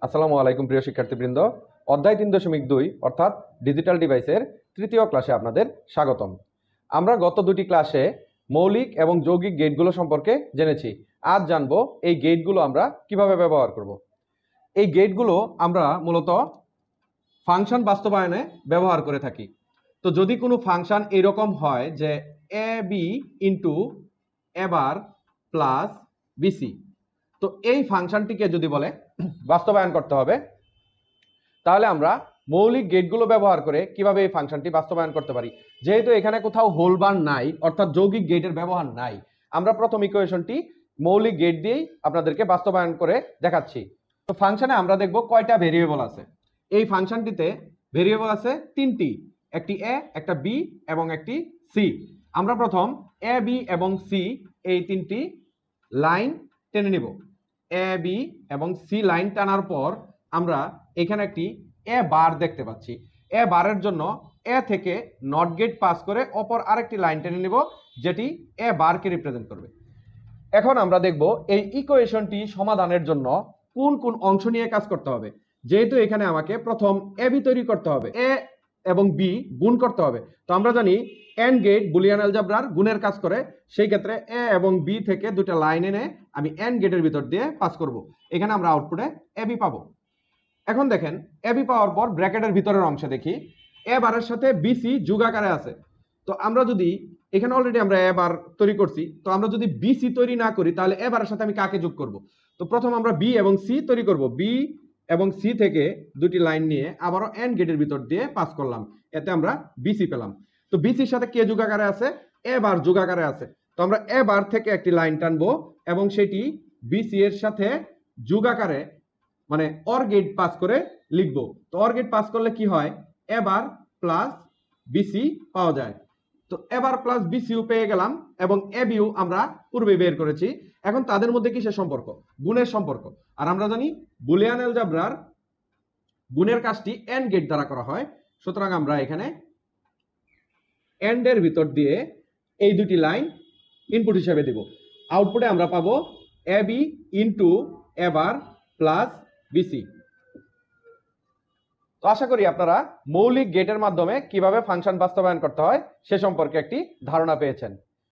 আসসালামু আলাইকুম প্রিয় শিক্ষার্থীবৃন্দ। অধ্যায় 3.2 অর্থাৎ ডিজিটাল ডিভাইসের তৃতীয় ক্লাসে আপনাদের স্বাগতম। আমরা গত দুটি ক্লাসে মৌলিক এবং যৌগিক গেটগুলো সম্পর্কে জেনেছি। আজ জানবো এই গেটগুলো আমরা কিভাবে ব্যবহার করব। এই গেটগুলো আমরা মূলত ফাংশন বাস্তবায়নে ব্যবহার করে থাকি। তো যদি কোনো ফাংশন এরকম হয় যে A B into A bar plus BC, তো এই ফাংশনটিকে যদি বলে বাস্তবায়ন করতে হবে, তাহলে আমরা মৌলিক গেটগুলো ব্যবহার করে কিভাবে এই ফাংশনটি বাস্তবায়ন করতে পারি। যেহেতু এখানে কোথাও হোল বার নাই, অর্থাৎ যৌগিক গেটের ব্যবহার নাই, আমরা প্রথম ইকুয়েশনটি মৌলিক গেট দিয়েই আপনাদেরকে বাস্তবায়ন করে দেখাচ্ছি। তো ফাংশনে আমরা দেখব কয়টা ভেরিয়েবল আছে। এই ফাংশনটিতে ভেরিয়েবল আছে তিনটি, একটি এ, একটা বি এবং একটি সি। আমরা প্রথম এ, বি এবং সি এই তিনটি লাইন টেনে নিব। এ, বি এবং সি লাইন টানার পর আমরা এখানে একটি এ বার দেখতে পাচ্ছি। এ বারের জন্য এ থেকে নট গেট পাস করে অপর আরেকটি লাইন টেনে নিব, যেটি এ বারকে রিপ্রেজেন্ট করবে। এখন আমরা দেখব এই ইকুয়েশনটি সমাধানের জন্য কোন কোন অংশ নিয়ে কাজ করতে হবে। যেহেতু এখানে আমাকে প্রথম এ বি তৈরি করতে হবে, এ এবং বি গুণ করতে হবে। তো আমরা জানি এন্ড গেট বুলিয়ান অ্যালজেব্রার গুণের কাজ করে, সেই ক্ষেত্রে এ এবং বি থেকে দুটো লাইন এনে আমি এন্ড গেটের ভিতর দিয়ে পাস করব। এখানে আমরা আউটপুটে এ বি পাবো। এখন দেখেন এ বি পাওয়ার পর ব্র্যাকেটের ভিতরের অংশে দেখি এ বারের সাথে বিসি যোগ আকারে আছে। তো আমরা যদি এখানে অলরেডি আমরা এ বার তৈরি করছি, তো আমরা যদি বিসি তৈরি না করি তাহলে এ বারের সাথে আমি কাকে যোগ করব। তো প্রথম আমরা বি এবং সি তৈরি করব। বি এবং সি থেকে দুটি লাইন নিয়ে আবারও এন্ড গেটের ভিতর দিয়ে পাস করলাম, এতে আমরা বিসি পেলাম। তো বিসির সাথে কে যোগ আকারে আছে? এ বার যোগ আকারে আছে। তো আমরা এ বার থেকে একটি লাইন টানবো এবং সেটি বিসি এর সাথে যোগ আকারে মানে অর গেট পাস করে লিখবো। তো অর গেট পাস করলে কি হয়? এ বার প্লাস বিসি পাওয়া যায়। তো এবার প্লাস বিসিও পেয়ে গেলাম এবং এ বিও আমরা পূর্বে বের করেছি। এখন তাদের মধ্যে কিসের সম্পর্ক? গুণের সম্পর্ক। আর আমরা জানি বুলিয়ান অ্যালজেব্রার গুণের কাজটি এন্ড গেট দ্বারা করা হয়। সুতরাং আমরা এখানে এন্ড এর ভিতর দিয়ে এই দুটি লাইন ইনপুট হিসেবে দেব। আউটপুটে আমরা পাবো A B into A bar plus BC. তো আশা করি আপনারা মৌলিক গেটের মাধ্যমে কিভাবে ফাংশন বাস্তবায়ন করতে হয় সে সম্পর্কে একটি ধারণা পেয়েছেন।